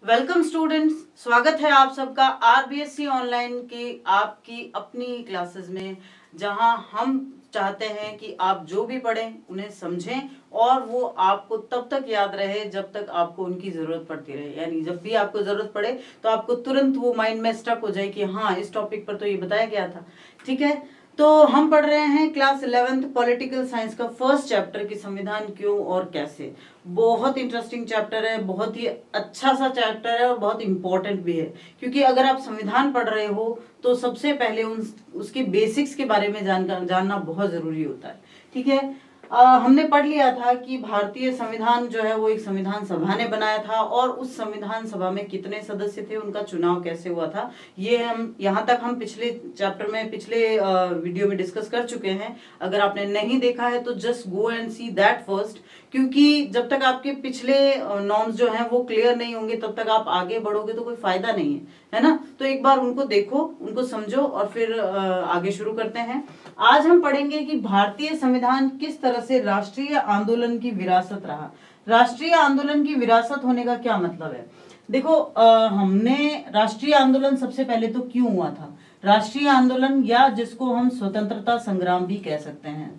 Welcome students, स्वागत है आप सबका आरबीएससी ऑनलाइन की आपकी अपनी क्लासेस में, जहां हम चाहते हैं कि आप जो भी पढ़ें उन्हें समझें और वो आपको तब तक याद रहे जब तक आपको उनकी जरूरत पड़ती रहे। यानी जब भी आपको जरूरत पड़े तो आपको तुरंत वो माइंड में स्टक हो जाए कि हाँ, इस टॉपिक पर तो ये बताया गया था। ठीक है, तो हम पढ़ रहे हैं क्लास 11th पॉलिटिकल साइंस का फर्स्ट चैप्टर कि संविधान क्यों और कैसे। बहुत इंटरेस्टिंग चैप्टर है, बहुत ही अच्छा सा चैप्टर है और बहुत इंपॉर्टेंट भी है, क्योंकि अगर आप संविधान पढ़ रहे हो तो सबसे पहले उसके बेसिक्स के बारे में जानना बहुत जरूरी होता है। ठीक है, हमने पढ़ लिया था कि भारतीय संविधान जो है वो एक संविधान सभा ने बनाया था और उस संविधान सभा में कितने सदस्य थे, उनका चुनाव कैसे हुआ था, ये हम यहाँ तक हम पिछले चैप्टर में पिछले वीडियो में डिस्कस कर चुके हैं। अगर आपने नहीं देखा है तो just go and see that first, क्योंकि जब तक आपके पिछले नॉर्म्स जो हैं वो क्लियर नहीं होंगे तब तक आप आगे बढ़ोगे तो कोई फायदा नहीं है ना। तो एक बार उनको देखो, उनको समझो और फिर आगे शुरू करते हैं। आज हम पढ़ेंगे कि भारतीय संविधान किस तरह से राष्ट्रीय आंदोलन की विरासत रहा। राष्ट्रीय आंदोलन की विरासत होने का क्या मतलब है? देखो, हमने राष्ट्रीय आंदोलन सबसे पहले तो क्यों हुआ था? राष्ट्रीय आंदोलन या जिसको हम स्वतंत्रता संग्राम भी कह सकते हैं।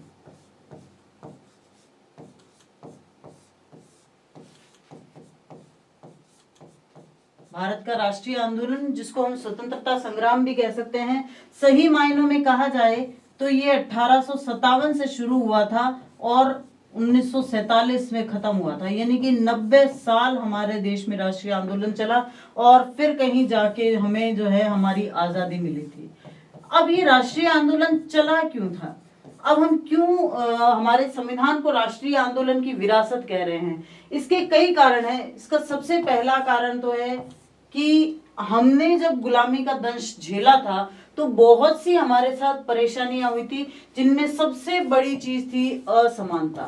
भारत का राष्ट्रीय आंदोलन जिसको हम स्वतंत्रता संग्राम भी कह सकते हैं, सही मायनों में कहा जाए तो ये 1857 से शुरू हुआ था और 1947 में खत्म हुआ था। यानी कि 90 साल हमारे देश में राष्ट्रीय आंदोलन चला और फिर कहीं जाके हमें जो है हमारी आजादी मिली थी। अब ये राष्ट्रीय आंदोलन चला क्यों था? अब हम क्यों हमारे संविधान को राष्ट्रीय आंदोलन की विरासत कह रहे हैं? इसके कई कारण हैं। इसका सबसे पहला कारण तो है कि हमने जब गुलामी का दंश झेला था तो बहुत सी हमारे साथ परेशानियां हुई थी, जिनमें सबसे बड़ी चीज थी असमानता।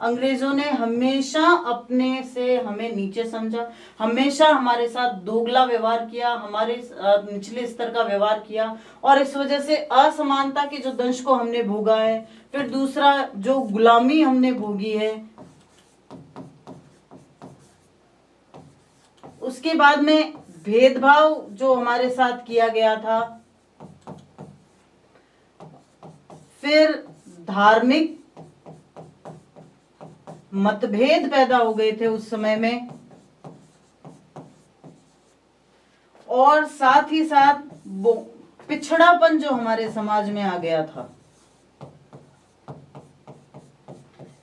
अंग्रेजों ने हमेशा अपने से हमें नीचे समझा, हमेशा हमारे साथ दोगला व्यवहार किया, हमारे निचले स्तर का व्यवहार किया और इस वजह से असमानता के जो दंश को हमने भोगा है। फिर दूसरा, जो गुलामी हमने भोगी है, उसके बाद में भेदभाव जो हमारे साथ किया गया था, फिर धार्मिक मतभेद पैदा हो गए थे उस समय में, और साथ ही साथ वो पिछड़ापन जो हमारे समाज में आ गया था।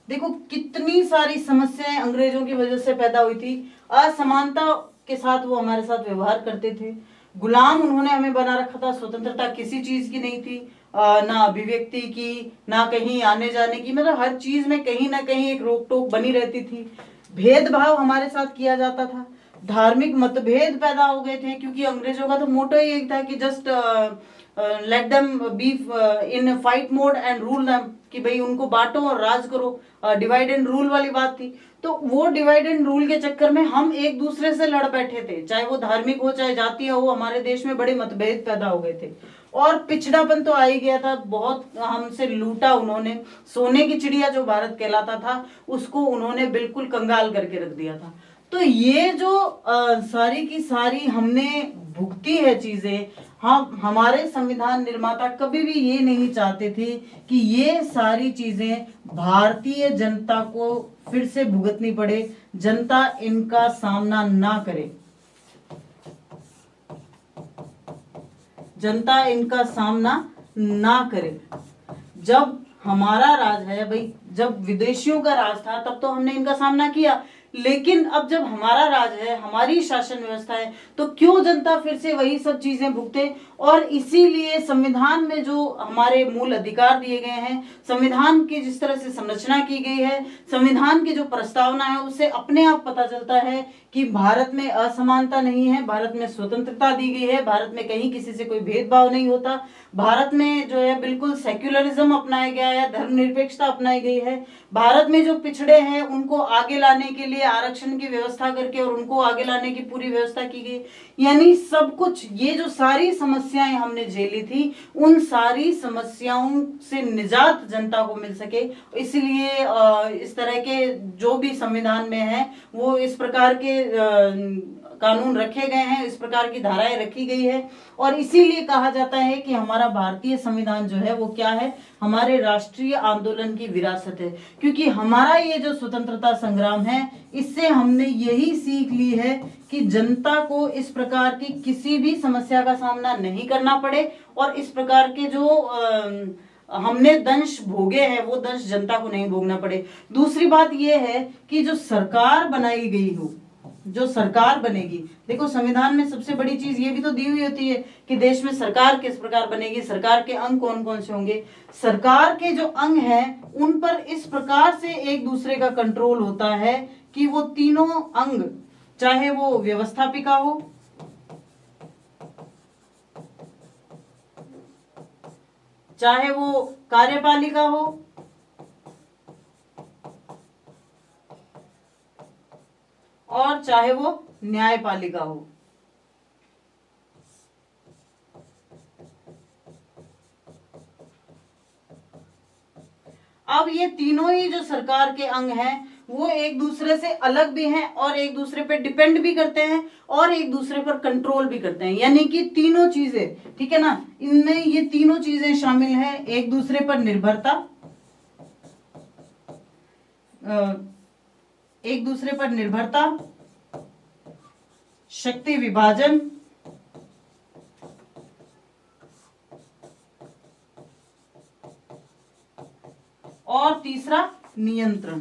देखो कितनी सारी समस्याएं अंग्रेजों की वजह से पैदा हुई थी। असमानता के साथ वो हमारे साथ व्यवहार करते थे, गुलाम उन्होंने हमें बना रखा था, स्वतंत्रता किसी चीज की नहीं थी, ना अभिव्यक्ति की, ना कहीं आने जाने की, मतलब हर चीज में कहीं ना कहीं एक रोक टोक बनी रहती थी। भेदभाव हमारे साथ किया जाता था, धार्मिक मतभेद पैदा हो गए थे, क्योंकि अंग्रेजों का तो मोटो ही एक था कि just let them be in fight mode and rule them, कि भाई उनको बांटो और राज करो, डिवाइड एंड रूल वाली बात थी। तो वो डिवाइड एंड रूल के चक्कर में हम एक दूसरे से लड़ बैठे थे, चाहे वो धार्मिक हो चाहे जातीय हो, हमारे देश में बड़े मतभेद पैदा हो गए थे और पिछड़ापन तो आ ही गया था। बहुत हमसे लूटा उन्होंने, सोने की चिड़िया जो भारत कहलाता था उसको उन्होंने बिल्कुल कंगाल करके रख दिया था। तो ये जो सारी की सारी हमने भुगती है चीजें, हम हमारे संविधान निर्माता कभी भी ये नहीं चाहते थे कि ये सारी चीजें भारतीय जनता को फिर से भुगतनी पड़े, जनता इनका सामना ना करे, जनता इनका सामना ना करे। जब हमारा राज है भाई, जब विदेशियों का राज था तब तो हमने इनका सामना किया, लेकिन अब जब हमारा राज है, हमारी शासन व्यवस्था है, तो क्यों जनता फिर से वही सब चीजें भुगते? और इसीलिए संविधान में जो हमारे मूल अधिकार दिए गए हैं, संविधान की जिस तरह से संरचना की गई है, संविधान की जो प्रस्तावना है, उससे अपने आप पता चलता है कि भारत में असमानता नहीं है, भारत में स्वतंत्रता दी गई है, भारत में कहीं किसी से कोई भेदभाव नहीं होता, भारत में जो है बिल्कुल सेक्युलरिज्म अपनाया गया है, धर्मनिरपेक्षता अपनाई गई है। भारत में जो पिछड़े हैं उनको आगे लाने के लिए आरक्षण की व्यवस्था करके और उनको आगे लाने की पूरी व्यवस्था की गई। यानी सब कुछ, ये जो सारी समस्याएं हमने झेली थी, उन सारी समस्याओं से निजात जनता को मिल सके, इसलिए इस तरह के जो भी संविधान में है वो इस प्रकार के कानून रखे गए हैं, इस प्रकार की धाराएं रखी गई है। और इसीलिए कहा जाता है कि हमारा भारतीय संविधान जो है वो क्या है, हमारे राष्ट्रीय आंदोलन की विरासत है। क्योंकि हमारा ये जो स्वतंत्रता संग्राम है, इससे हमने यही सीख ली है कि जनता को इस प्रकार की किसी भी समस्या का सामना नहीं करना पड़े, और इस प्रकार के जो हमने दंश भोगे हैं वो दंश जनता को नहीं भोगना पड़े। दूसरी बात यह है कि जो सरकार बनाई गई हो, जो सरकार बनेगी, देखो संविधान में सबसे बड़ी चीज ये भी तो दी हुई होती है कि देश में सरकार किस प्रकार बनेगी, सरकार के अंग कौन कौन से होंगे। सरकार के जो अंग हैं उन पर इस प्रकार से एक दूसरे का कंट्रोल होता है कि वो तीनों अंग, चाहे वो व्यवस्थापिका हो, चाहे वो कार्यपालिका हो, और चाहे वो न्यायपालिका हो, अब ये तीनों ही जो सरकार के अंग हैं वो एक दूसरे से अलग भी हैं और एक दूसरे पे डिपेंड भी करते हैं और एक दूसरे पर कंट्रोल भी करते हैं। यानी कि तीनों चीजें, ठीक है ना, इनमें ये तीनों चीजें शामिल हैं। एक दूसरे पर निर्भरता, एक दूसरे पर निर्भरता, शक्ति विभाजन, और तीसरा नियंत्रण।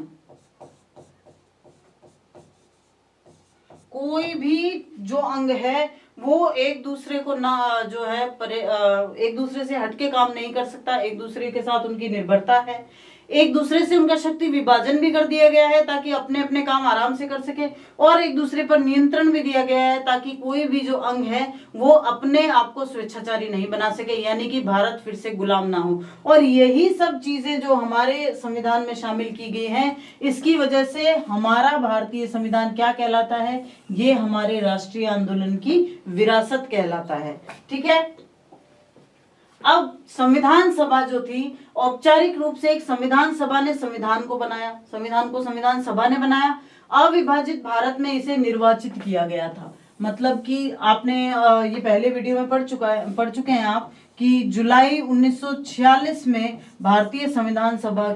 कोई भी जो अंग है वो एक दूसरे को ना जो है एक दूसरे से हटके काम नहीं कर सकता, एक दूसरे के साथ उनकी निर्भरता है, एक दूसरे से उनका शक्ति विभाजन भी कर दिया गया है ताकि अपने अपने काम आराम से कर सके, और एक दूसरे पर नियंत्रण भी दिया गया है ताकि कोई भी जो अंग है वो अपने आप को स्वेच्छाचारी नहीं बना सके, यानी कि भारत फिर से गुलाम ना हो। और यही सब चीजें जो हमारे संविधान में शामिल की गई हैं, इसकी वजह से हमारा भारतीय संविधान क्या कहलाता है, ये हमारे राष्ट्रीय आंदोलन की विरासत कहलाता है। ठीक है, अब संविधान सभा जो थी, औपचारिक रूप से एक संविधान सभा ने संविधान को बनाया, संविधान को संविधान सभा ने बनाया। अविभाजित भारत में इसे निर्वाचित किया गया था। मतलब कि आपने ये पहले वीडियो में पढ़ चुके हैं आप कि जुलाई 1946 में भारतीय संविधान सभा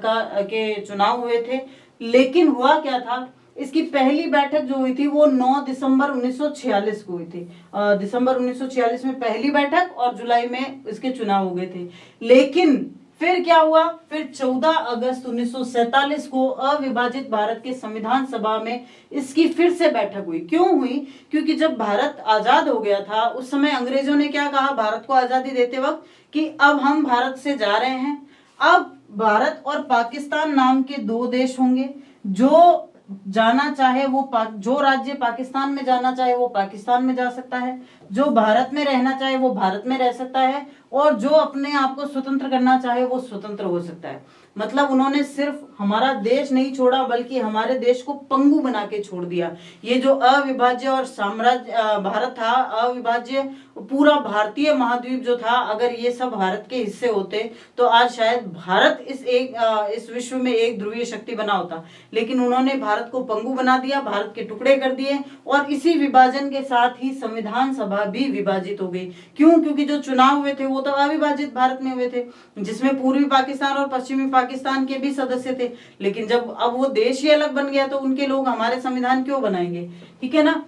के चुनाव हुए थे। लेकिन हुआ क्या था, इसकी पहली बैठक जो हुई थी वो 9 दिसंबर 1946 को हुई थी। दिसंबर 1946 में पहली बैठक और जुलाई में इसके चुनाव हो गए थे। लेकिन फिर क्या हुआ, फिर 14 अगस्त 1947 को अविभाजित भारत के संविधान सभा में इसकी फिर से बैठक हुई। क्यों हुई, क्योंकि जब भारत आजाद हो गया था उस समय अंग्रेजों ने क्या कहा भारत को आजादी देते वक्त कि अब हम भारत से जा रहे हैं, अब भारत और पाकिस्तान नाम के दो देश होंगे, जो जाना चाहे वो जो राज्य पाकिस्तान में जाना चाहे वो पाकिस्तान में जा सकता है, जो भारत में रहना चाहे वो भारत में रह सकता है, और जो अपने आप को स्वतंत्र करना चाहे वो स्वतंत्र हो सकता है। मतलब उन्होंने सिर्फ हमारा देश नहीं छोड़ा बल्कि हमारे देश को पंगु बना के छोड़ दिया। ये जो अविभाज्य और साम्राज्य भारत था, अविभाज्य पूरा भारतीय महाद्वीप जो था, अगर ये सब भारत के हिस्से होते तो आज शायद भारत इस विश्व में एक ध्रुवीय शक्ति बना होता। लेकिन उन्होंने भारत को पंगु बना दिया, भारत के टुकड़े कर दिए, और इसी विभाजन के साथ ही संविधान सभा भी विभाजित हो गई। क्यों, क्योंकि जो चुनाव हुए थे वो तो अविभाजित भारत में हुए थे, जिसमें पूर्वी पाकिस्तान और पश्चिमी पाकिस्तान के भी सदस्य थे। लेकिन जब अब वो देश ही अलग बन गया तो उनके लोग हमारे संविधान क्यों बनाएंगे, ठीक है ना।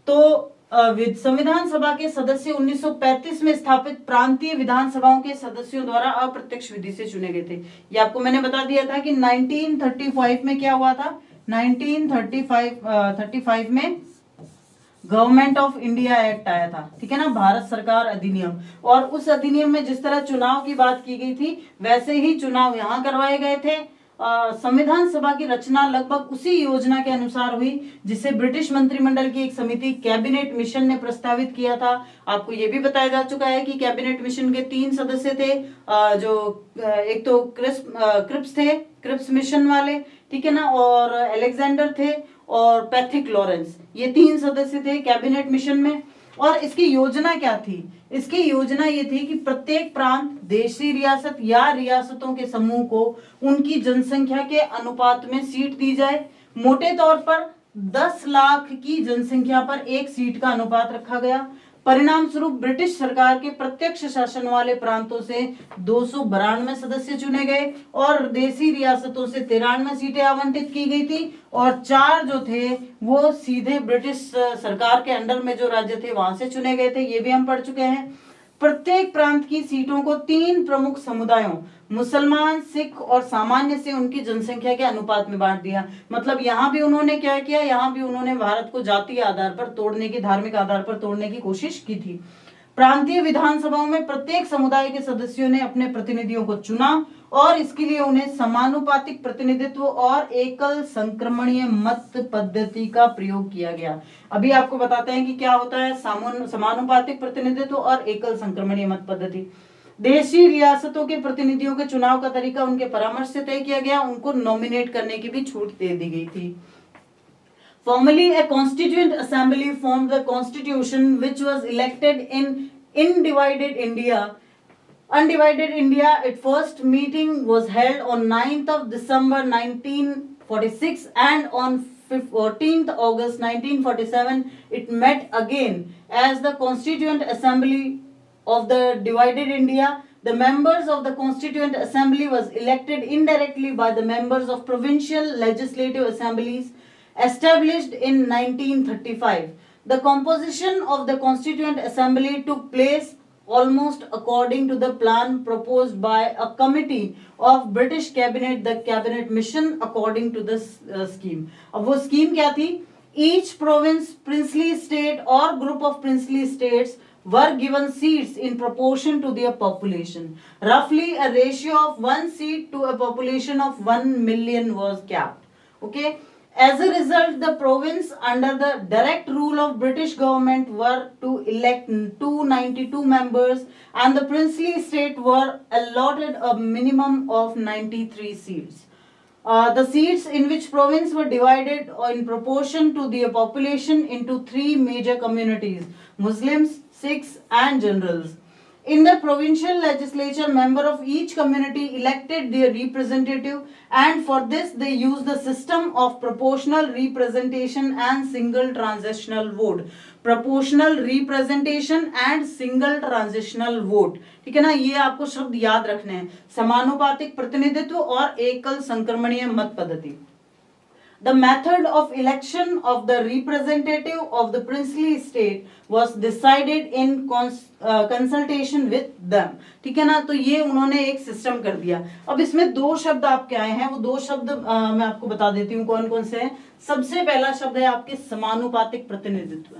तो संविधान सभा के सदस्य 1935 में स्थापित प्रांतीय विधानसभाओं के सदस्यों द्वारा अप्रत्यक्ष विधि से चुने गए थे। ये आपको मैंने बता दिया था कि 1935 में क्या हुआ था, 1935 में गवर्नमेंट ऑफ इंडिया एक्ट आया था, ठीक है ना, भारत सरकार अधिनियम। और उस अधिनियम में जिस तरह चुनाव की बात की गई थी वैसे ही चुनाव यहाँ करवाए गए थे। संविधान सभा की रचना लगभग उसी योजना के अनुसार हुई जिसे ब्रिटिश मंत्रिमंडल की एक समिति कैबिनेट मिशन ने प्रस्तावित किया था। आपको ये भी बताया जा चुका है कि कैबिनेट मिशन के 3 सदस्य थे, जो एक तो क्रिप्स थे, क्रिप्स मिशन वाले, ठीक है ना, और अलेक्जेंडर थे और पैथिक लॉरेंस, ये 3 सदस्य थे कैबिनेट मिशन में। और इसकी योजना क्या थी? इसकी योजना ये थी कि प्रत्येक प्रांत, देशी रियासत या रियासतों के समूह को उनकी जनसंख्या के अनुपात में सीट दी जाए। मोटे तौर पर 10 लाख की जनसंख्या पर एक सीट का अनुपात रखा गया। परिणाम स्वरूप ब्रिटिश सरकार के प्रत्यक्ष शासन वाले प्रांतों से 292 सदस्य चुने गए और देशी रियासतों से 93 सीटें आवंटित की गई थी, और 4 जो थे वो सीधे ब्रिटिश सरकार के अंडर में जो राज्य थे वहां से चुने गए थे, ये भी हम पढ़ चुके हैं। प्रत्येक प्रांत की सीटों को 3 प्रमुख समुदायों, मुसलमान, सिख और सामान्य से उनकी जनसंख्या के अनुपात में बांट दिया। मतलब यहां भी उन्होंने क्या किया, यहां भी उन्होंने भारत को जातीय आधार पर तोड़ने की, धार्मिक आधार पर तोड़ने की कोशिश की थी। प्रांतीय विधानसभाओं में प्रत्येक समुदाय के सदस्यों ने अपने प्रतिनिधियों को चुना और इसके लिए उन्हें समानुपातिक प्रतिनिधित्व और एकल संक्रमणीय मत पद्धति का प्रयोग किया गया। अभी आपको बताते हैं कि क्या होता है समानुपातिक प्रतिनिधित्व और एकल संक्रमणीय मत पद्धति। देशी रियासतों के प्रतिनिधियों के चुनाव का तरीका उनके परामर्श से तय किया गया, उनको नॉमिनेट करने की भी छूट दे दी गई थी। Formally, a constituent assembly formed the constitution which was elected in undivided India. Its first meeting was held on 9th of December 1946 and on 14th August 1947 it met again as the Constituent Assembly of the divided India. The members of the Constituent Assembly was elected indirectly by the members of provincial legislative assemblies established in 1935. The composition of the Constituent Assembly took place almost according to the plan proposed by a committee of British Cabinet, the Cabinet Mission, according to this scheme. अब वो scheme क्या थी? Each province, princely state or group of princely states were given seats in proportion to their population. Roughly a ratio of 1 seat to a population of 1 million was capped. Okay. As a result, the province under the direct rule of British government were to elect 292 members and the princely state were allotted a minimum of 93 seats. The seats in which province were divided in proportion to their population into 3 major communities: Muslims, Sikhs and generals. In the provincial legislature, member of each community elected their representative, and for this they used the system of proportional representation and single transitional vote. Proportional representation and single transitional vote, ठीक है ना, ये आपको शब्द याद रखने हैं, समानुपातिक प्रतिनिधित्व और एकल संक्रमणीय मत पद्धति। The method of election of the representative of the princely state was decided in consultation with them. ठीक है ना, तो ये उन्होंने एक सिस्टम कर दिया। अब इसमें 2 शब्द आपके आए हैं, वो 2 शब्द मैं आपको बता देती हूँ कौन कौन से हैं। सबसे पहला शब्द है आपके समानुपातिक प्रतिनिधित्व,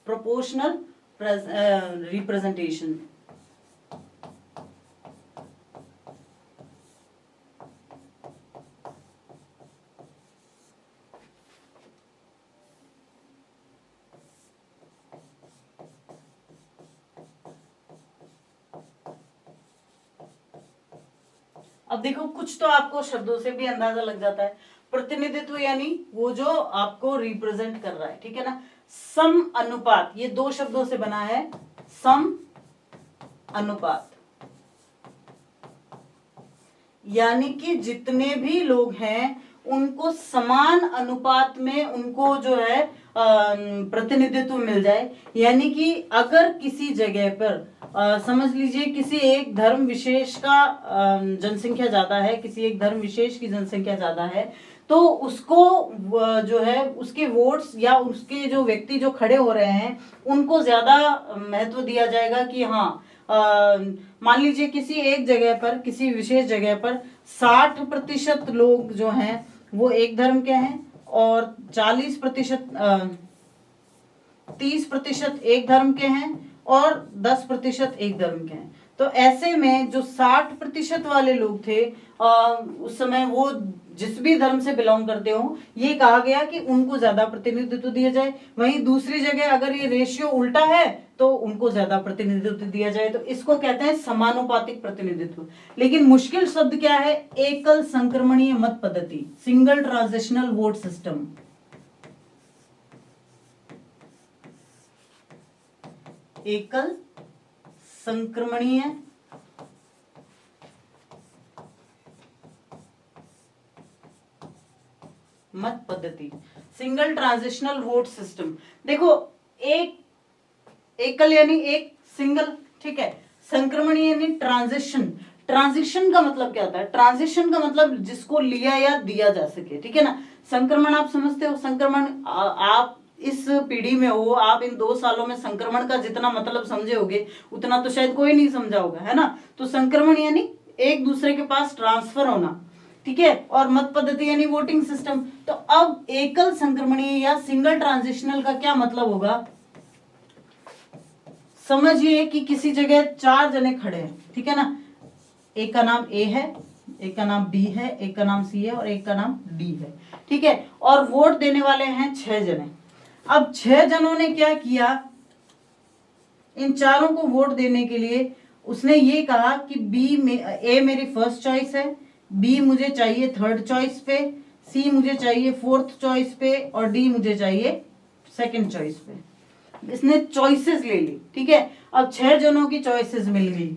प्रोपोर्शनल रिप्रेजेंटेशन। अब देखो, कुछ तो आपको शब्दों से भी अंदाजा लग जाता है। प्रतिनिधित्व यानी वो जो आपको रिप्रेजेंट कर रहा है, ठीक है ना। सम अनुपात, ये 2 शब्दों से बना है, सम अनुपात, यानी कि जितने भी लोग हैं उनको समान अनुपात में उनको जो है प्रतिनिधित्व मिल जाए। यानी कि अगर किसी जगह पर समझ लीजिए किसी एक धर्म विशेष का जनसंख्या ज्यादा है, किसी एक धर्म विशेष की जनसंख्या ज्यादा है, तो उसको जो है उसके वोट्स या उसके जो व्यक्ति जो खड़े हो रहे हैं उनको ज्यादा महत्व दिया जाएगा कि हाँ, मान लीजिए किसी एक जगह पर, किसी विशेष जगह पर 60% लोग जो हैं वो एक धर्म के हैं और 30% एक धर्म के हैं और 10% एक धर्म के हैं। तो ऐसे में जो 60% वाले लोग थे उस समय, वो जिस भी धर्म से बिलोंग करते हो, ये कहा गया कि उनको ज्यादा प्रतिनिधित्व दिया जाए। वहीं दूसरी जगह अगर ये रेशियो उल्टा है, तो उनको ज्यादा प्रतिनिधित्व दिया जाए, तो इसको कहते हैं समानुपातिक प्रतिनिधित्व। लेकिन मुश्किल शब्द क्या है? एकल संक्रमणीय मत पद्धति, सिंगल ट्रांजिशनल वोट सिस्टम। एकल संक्रमणीय मत पद्धति, सिंगल ट्रांजिशनल वोट सिस्टम। देखो, एक एकल यानी एक, सिंगल, ठीक है। संक्रमणीय यानी ट्रांजिशन। ट्रांजिशन का मतलब क्या होता है? ट्रांजिशन का मतलब जिसको लिया या दिया जा सके, ठीक है ना। संक्रमण आप समझते हो, संक्रमण आप इस पीढ़ी में हो, आप इन 2 सालों में संक्रमण का जितना मतलब समझे होगे उतना तो शायद कोई नहीं समझा होगा, है ना। तो संक्रमण यानी एक दूसरे के पास ट्रांसफर होना, ठीक है। और मत पद्धति यानी वोटिंग सिस्टम। तो अब एकल संक्रमणीय या सिंगल ट्रांजिशनल का क्या मतलब होगा? समझिए कि किसी जगह 4 जने खड़े हैं, ठीक है ना। एक का नाम ए है, एक का नाम बी है, एक का नाम सी है और एक का नाम डी है, ठीक है। और वोट देने वाले हैं 6 जने। अब 6 जनों ने क्या किया? इन चारों को वोट देने के लिए उसने ये कहा कि बी में ए मेरी फर्स्ट चॉइस है, बी मुझे चाहिए थर्ड चॉइस पे, सी मुझे चाहिए फोर्थ चॉइस पे और डी मुझे चाहिए सेकंड चॉइस पे। इसने चॉइसेस ले ली, ठीक है। अब 6 जनों की चॉइसेस मिल गई।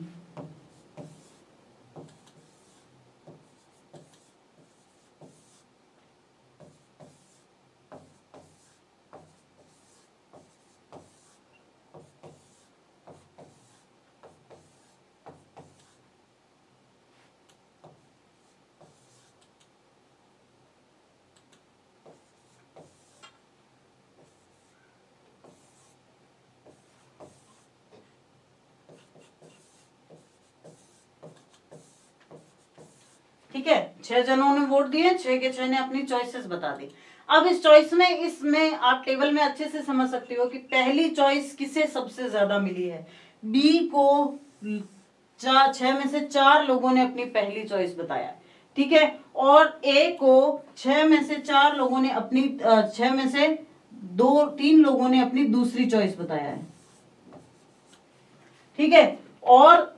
ठीक है, 6 जनों ने वोट दिए, 6 के 6 ने अपनी चॉइसेस बता दी। अब इस चॉइस में, इसमें आप टेबल में अच्छे से समझ सकते हो कि पहली चॉइस किसे सबसे ज्यादा मिली है। बी को 6 में से 4 लोगों ने अपनी पहली चॉइस बताया, ठीक है। और ए को 6 में से 4 लोगों ने अपनी 6 में से 3 लोगों ने अपनी दूसरी चॉइस बताया है, ठीक है। और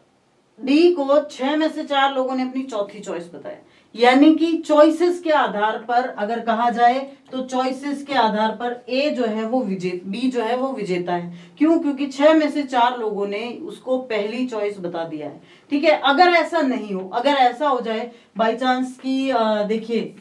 डी को 6 में से 4 लोगों ने अपनी चौथी चॉइस बताया। यानी कि चॉइसेस के आधार पर अगर कहा जाए तो चॉइसेस के आधार पर ए जो है वो विजेता, बी जो है वो विजेता है। क्यों? क्योंकि 6 में से 4 लोगों ने उसको पहली चॉइस बता दिया है, ठीक है। अगर ऐसा नहीं हो, अगर ऐसा हो जाए बाई चांस की, देखिए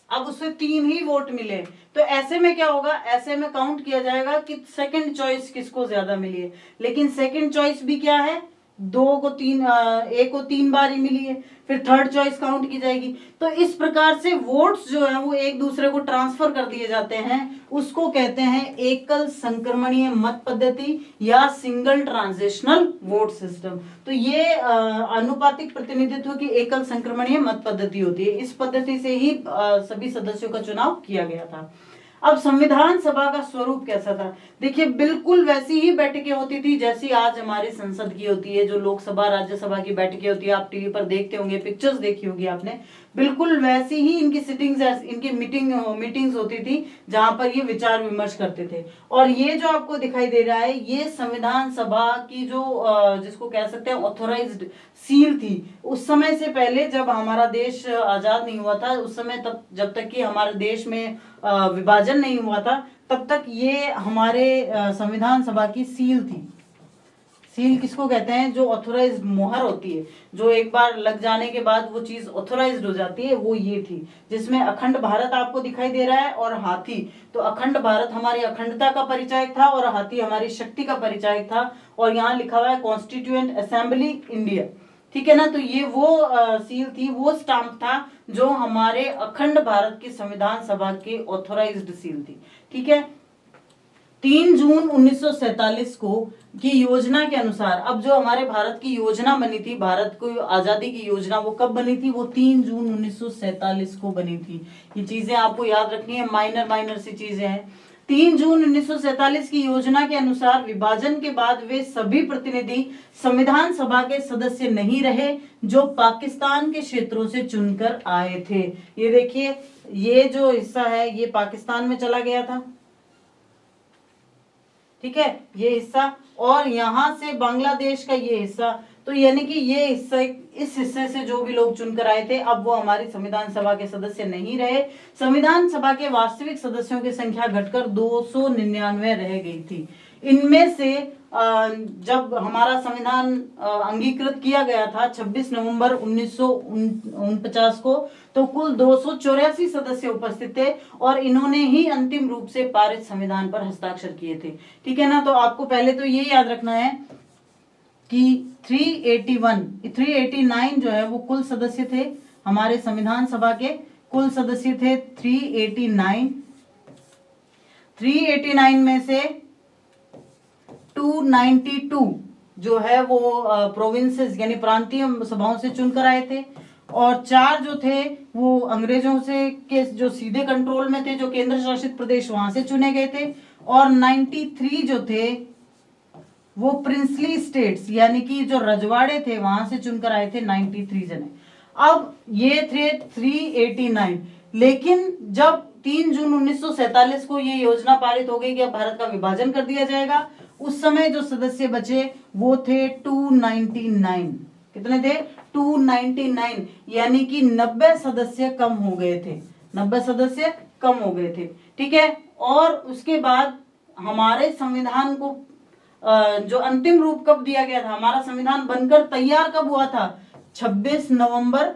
अब उसे 3 ही वोट मिले, तो ऐसे में क्या होगा? ऐसे में काउंट किया जाएगा कि सेकंड चॉइस किसको ज्यादा मिली है। लेकिन सेकंड चॉइस भी क्या है? ए को 3 बार ही मिली है, फिर थर्ड चॉइस काउंट की जाएगी। तो इस प्रकार से वोट्स जो है वो एक दूसरे को ट्रांसफर कर दिए जाते हैं, उसको कहते हैं एकल संक्रमणीय मत पद्धति या सिंगल ट्रांजिशनल वोट सिस्टम। तो ये अनुपातिक प्रतिनिधित्व की एकल संक्रमणीय मत पद्धति होती है। इस पद्धति से ही सभी सदस्यों का चुनाव किया गया था। अब संविधान सभा का स्वरूप कैसा था? देखिए, बिल्कुल वैसी ही बैठकें होती थी जैसी आज हमारी संसद की होती है, जो लोकसभा राज्यसभा की बैठकें होती है। आप टीवी पर देखते होंगे, पिक्चर्स देखी होगी आपने, बिल्कुल वैसी ही इनकी सिटिंग्स, इनकी मीटिंग्स होती थी जहां पर ये विचार विमर्श करते थे। और ये जो आपको दिखाई दे रहा है, ये संविधान सभा की जो जिसको कह सकते हैं ऑथोराइज्ड सील थी। उस समय से पहले जब हमारा देश आजाद नहीं हुआ था, उस समय तक, जब तक कि हमारे देश में विभाजन नहीं हुआ था, तब तक ये हमारे संविधान सभा की सील थी। सील किसको कहते हैं? जो ऑथोराइज्ड मोहर होती है, जो एक बार लग जाने के बाद वो चीज ऑथोराइज्ड हो जाती है, वो ये थी। जिसमें अखंड भारत आपको दिखाई दे रहा है और हाथी। तो अखंड भारत हमारी अखंडता का परिचायक था और हाथी हमारी शक्ति का परिचायक था। और यहाँ लिखा हुआ है कॉन्स्टिट्यूएंट असेंबली इंडिया, ठीक है ना। तो ये वो सील थी, वो स्टाम्प था जो हमारे अखंड भारत की संविधान सभा की ऑथोराइज्ड सील थी, ठीक है। 3 जून 1947 को की योजना के अनुसार, अब जो हमारे भारत की योजना बनी थी, भारत को आजादी की योजना, वो कब बनी थी? वो 3 जून 1947 को बनी थी। ये चीजें आपको याद रखनी है, माइनर सी चीजें हैं। 3 जून 1947 की योजना के अनुसार विभाजन के बाद वे सभी प्रतिनिधि संविधान सभा के सदस्य नहीं रहे जो पाकिस्तान के क्षेत्रों से चुनकर आए थे। ये देखिए, ये जो हिस्सा है ये पाकिस्तान में चला गया था, ठीक है, ये हिस्सा, और यहां से बांग्लादेश का ये हिस्सा। तो यानी कि ये हिस्सा, इस हिस्से से जो भी लोग चुनकर आए थे अब वो हमारी संविधान सभा के सदस्य नहीं रहे। संविधान सभा के वास्तविक सदस्यों की संख्या घटकर 299 रह गई थी। इनमें से जब हमारा संविधान अंगीकृत किया गया था 26 नवंबर 1949 को, तो कुल 284 सदस्य उपस्थित थे और इन्होंने ही अंतिम रूप से पारित संविधान पर हस्ताक्षर किए थे। ठीक है ना। तो आपको पहले तो ये याद रखना है कि 389 जो है वो कुल सदस्य थे हमारे संविधान सभा के, कुल सदस्य थे 389 में से 292 जो है वो प्रोविंसेस यानी प्रांतीय सभाओं से चुनकर आए थे, और 4 जो थे वो अंग्रेजों से के जो सीधे कंट्रोल में थे, जो केंद्र शासित प्रदेश वहां से चुने गए थे, और 93 जो थे वो प्रिंसली स्टेट्स यानी कि जो रजवाड़े थे वहां से चुनकर आए थे 93 जने। अब ये थे 389, लेकिन जब 3 जून 1947 को ये योजना पारित हो गई कि अब भारत का विभाजन कर दिया जाएगा, उस समय जो सदस्य बचे वो थे 299। कितने थे? 299, यानी कि 90 सदस्य कम हो गए थे, 90 सदस्य कम हो गए थे। ठीक है। और उसके बाद हमारे संविधान को जो अंतिम रूप कब दिया गया था, हमारा संविधान बनकर तैयार कब हुआ था? 26 नवंबर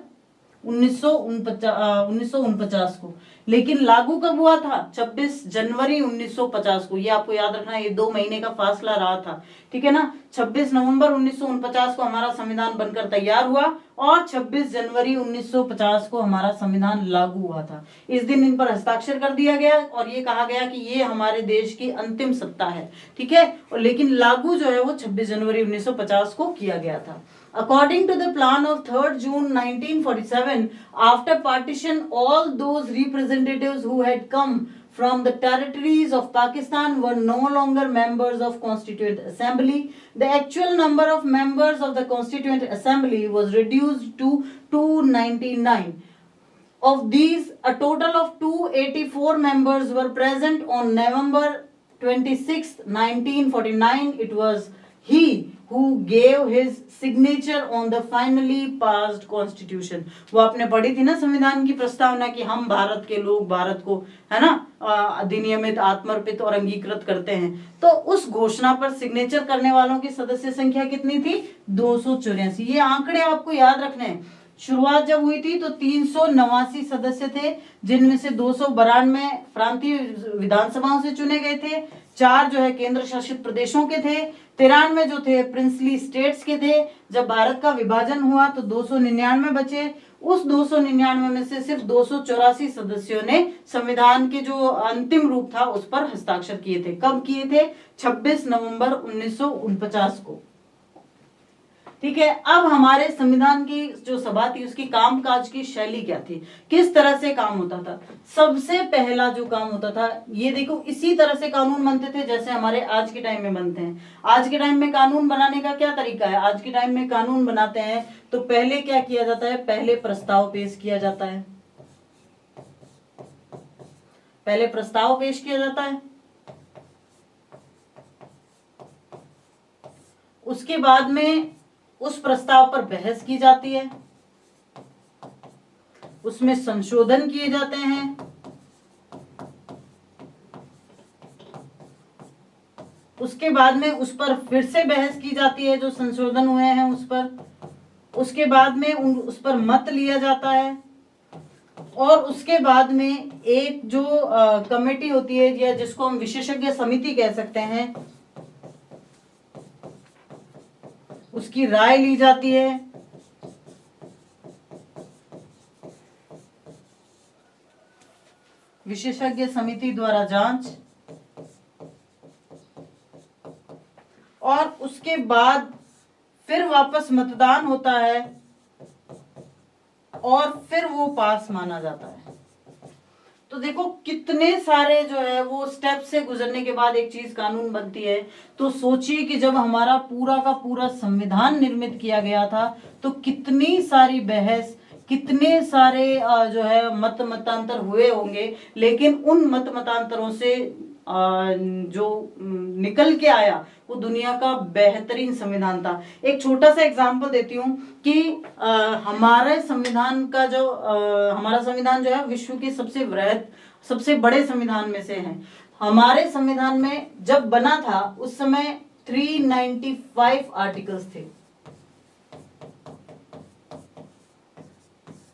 1949 को। लेकिन लागू कब हुआ था? 26 जनवरी 1950 को। ये आपको याद रखना है, ये 2 महीने का फासला रहा था। ठीक है ना। 26 नवंबर 1949 को हमारा संविधान बनकर तैयार हुआ और 26 जनवरी 1950 को हमारा संविधान लागू हुआ था। इस दिन इन पर हस्ताक्षर कर दिया गया और ये कहा गया कि ये हमारे देश की अंतिम सत्ता है। ठीक है। और लेकिन लागू जो है वो 26 जनवरी 1950 को किया गया था। According to the plan of 3rd June 1947, after partition, all those representatives who had come from the territories of Pakistan were no longer members of Constituent Assembly. The actual number of members of the Constituent Assembly was reduced to 299. Of these, a total of 284 members were present on November 26, 1949. It was he who gave his signature on the finally passed constitution. वो आपने पढ़ी थी ना संविधान की प्रस्तावना कि हम भारत के लोग भारत को, है ना, अधिनियमित, आत्मर्पित और अंगीकृत करते हैं। तो उस घोषणा पर सिग्नेचर करने वालों की सदस्य संख्या कितनी थी? 284। ये आंकड़े आपको याद रखने हैं। शुरुआत जब हुई थी तो 389 सदस्य थे, जिनमें से 292 प्रांतीय विधानसभाओं से चुने गए थे, 4 जो है केंद्र शासित प्रदेशों के थे, 93 जो थे प्रिंसली स्टेट्स के थे। जब भारत का विभाजन हुआ तो 299 बचे। उस 299 में से सिर्फ 284 सदस्यों ने संविधान के जो अंतिम रूप था उस पर हस्ताक्षर किए थे। कब किए थे? 26 नवंबर 1949 को। ठीक है। अब हमारे संविधान की जो सभा थी उसकी कामकाज की शैली क्या थी, किस तरह से काम होता था? सबसे पहला जो काम होता था, ये देखो, इसी तरह से कानून बनते थे जैसे हमारे आज के टाइम में बनते हैं। आज के टाइम में कानून बनाने का क्या तरीका है? आज के टाइम में कानून बनाते हैं तो पहले क्या किया जाता है? पहले प्रस्ताव पेश किया जाता है। पहले प्रस्ताव पेश किया जाता है, उसके बाद में उस प्रस्ताव पर बहस की जाती है, उसमें संशोधन किए जाते हैं, उसके बाद में उस पर फिर से बहस की जाती है जो संशोधन हुए हैं उस पर, उसके बाद में उस पर मत लिया जाता है, और उसके बाद में एक जो कमेटी होती है या जिसको हम विशेषज्ञ समिति कह सकते हैं, उसकी राय ली जाती है। विशेषज्ञ समिति द्वारा जांच, और उसके बाद फिर वापस मतदान होता है और फिर वो पास माना जाता है। तो देखो कितने सारे जो है वो स्टेप से गुजरने के बाद एक चीज कानून बनती है। तो सोचिए कि जब हमारा पूरा का पूरा संविधान निर्मित किया गया था तो कितनी सारी बहस, कितने सारे जो है मतांतर हुए होंगे, लेकिन उन मतांतरों से जो निकल के आया वो दुनिया का बेहतरीन संविधान था। एक छोटा सा एग्जांपल देती हूँ कि हमारे संविधान का जो हमारा संविधान जो है विश्व के सबसे वृहद, सबसे बड़े संविधान में से है। हमारे संविधान में जब बना था उस समय 395 आर्टिकल्स थे,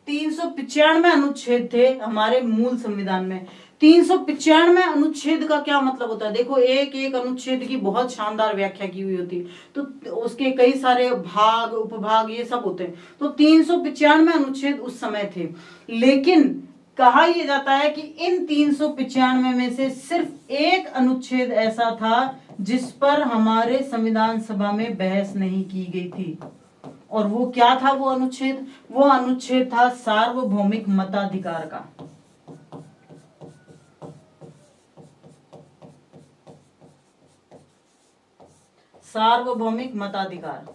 395 अनुच्छेद थे हमारे मूल संविधान में। 395 अनुच्छेद का क्या मतलब होता है? देखो एक एक अनुच्छेद की बहुत शानदार व्याख्या की हुई होती है, तो उसके कई सारे भाग, उपभाग, ये सब होते हैं। तो 395 अनुच्छेद उस समय थे, लेकिन कहा यह जाता है कि इन 395 में से सिर्फ एक अनुच्छेद ऐसा था जिस पर हमारे संविधान सभा में बहस नहीं की गई थी। और वो क्या था वो अनुच्छेद? वो अनुच्छेद था सार्वभौमिक मताधिकार का। सार्वभौमिक मताधिकार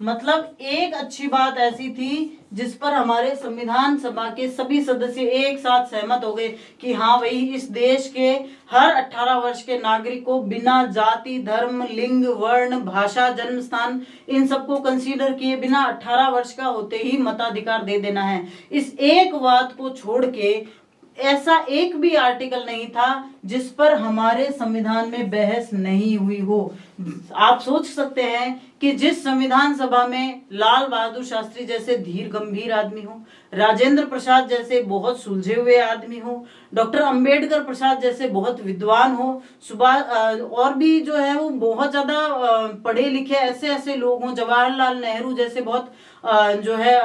मतलब एक अच्छी बात ऐसी थी जिस पर हमारे संविधान सभा के सभी सदस्य एक साथ सहमत हो गए कि हाँ भाई, इस देश के हर 18 वर्ष के नागरिक को बिना जाति, धर्म, लिंग, वर्ण, भाषा, जन्म स्थान, इन सबको कंसीडर किए बिना 18 वर्ष का होते ही मताधिकार दे देना है। इस एक बात को छोड़ के ऐसा एक भी आर्टिकल नहीं था जिस पर हमारे संविधान में बहस नहीं हुई हो। आप सोच सकते हैं कि जिस संविधान सभा में लाल बहादुर शास्त्री जैसे धीर गंभीर आदमी हो, राजेंद्र प्रसाद जैसे बहुत सुलझे हुए आदमी हो, डॉक्टर अंबेडकर प्रसाद जैसे बहुत विद्वान हो, सुभाष और भी जो है वो बहुत ज्यादा पढ़े लिखे ऐसे ऐसे लोग हों, जवाहरलाल नेहरू जैसे बहुत जो है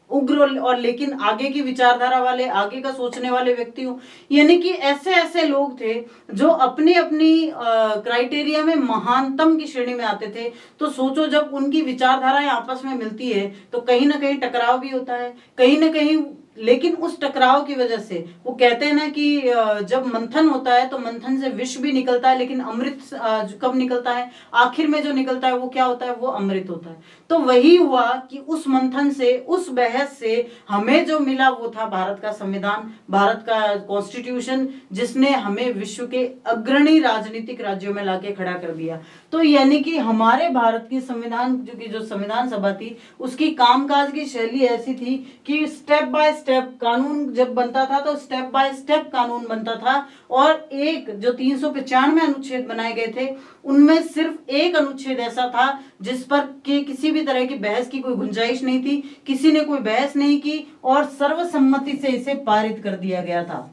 उग्र और लेकिन आगे की विचारधारा वाले, आगे का सोचने वाले व्यक्ति हो, यानी कि ऐसे ऐसे लोग थे जो अपनी अपनी क्राइटेरिया में महानतम की श्रेणी में आते थे। तो सोचो जब उनकी विचारधाराएं आपस में मिलती है तो कहीं ना कहीं टकराव भी होता है, कहीं ना कहीं, लेकिन उस टकराव की वजह से वो कहते हैं ना कि जब मंथन होता है तो मंथन से विष भी निकलता है, लेकिन अमृत कब निकलता है? आखिर में जो निकलता है वो क्या होता है? वो अमृत होता है। तो वही हुआ कि उस मंथन से, उस बहस से हमें जो मिला वो था भारत का संविधान, भारत का कॉन्स्टिट्यूशन, जिसने हमें विश्व के अग्रणी राजनीतिक राज्यों में लाके खड़ा कर दिया। तो यानी कि हमारे भारत की संविधान जो संविधान सभा थी उसकी कामकाज की शैली ऐसी थी कि स्टेप बाय स्टेप कानून जब बनता था तो स्टेप बाय स्टेप कानून बनता था। और एक जो 395 अनुच्छेद बनाए गए थे उनमें सिर्फ एक अनुच्छेद ऐसा था जिस पर के किसी भी तरह की बहस की कोई गुंजाइश नहीं थी, किसी ने कोई बहस नहीं की और सर्वसम्मति से इसे पारित कर दिया गया था।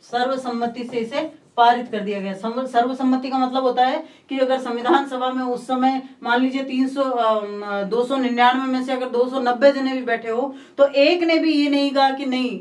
सर्वसम्मति से इसे पारित कर दिया गया। सर्वसम्मति का मतलब होता है कि अगर संविधान सभा में उस समय मान लीजिए 299 में से अगर 290 जने भी बैठे हो तो एक ने भी ये नहीं कहा कि नहीं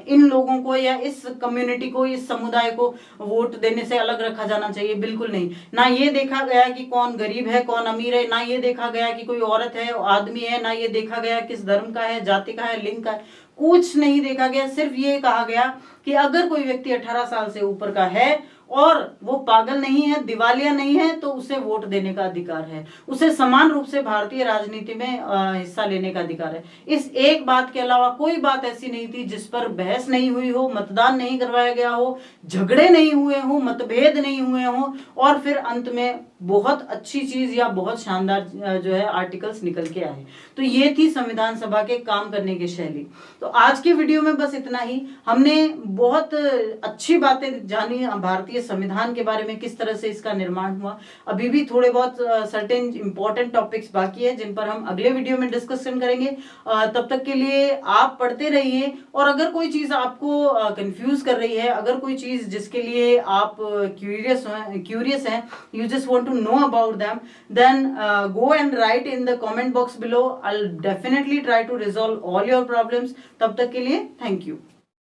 इन लोगों को या इस कम्युनिटी को, इस समुदाय को वोट देने से अलग रखा जाना चाहिए, बिल्कुल नहीं। ना ये देखा गया कि कौन गरीब है, कौन अमीर है, ना ये देखा गया कि कोई औरत है, आदमी है, ना ये देखा गया किस धर्म का है, जाति का है, लिंग का है, कुछ नहीं देखा गया। सिर्फ ये कहा गया कि अगर कोई व्यक्ति 18 साल से ऊपर का है और वो पागल नहीं है, दिवालिया नहीं है, तो उसे वोट देने का अधिकार है, उसे समान रूप से भारतीय राजनीति में हिस्सा लेने का अधिकार है। इस एक बात के अलावा कोई बात ऐसी नहीं थी जिस पर बहस नहीं हुई हो, मतदान नहीं करवाया गया हो, झगड़े नहीं हुए हो, मतभेद नहीं हुए हो और फिर अंत में बहुत अच्छी चीज या बहुत शानदार जो है आर्टिकल्स निकल के आए। तो ये थी संविधान सभा के काम करने की शैली। तो आज की वीडियो में बस इतना ही। हमने बहुत अच्छी बातें जानी भारतीय संविधान के बारे में, किस तरह से इसका निर्माण हुआ। अभी भी थोड़े बहुत सर्टेन इंपॉर्टेंट टॉपिक्स बाकी है जिन पर हम अगले वीडियो में डिस्कशन करेंगे। तब तक के लिए आप पढ़ते रहिए और अगर कोई चीज आपको कंफ्यूज कर रही है, अगर कोई चीज जिसके लिए आप क्यूरियस हैं, you just want to know about them, then go and write in the comment box below. I'll definitely try to resolve all your problems. तब तक के लिए thank you.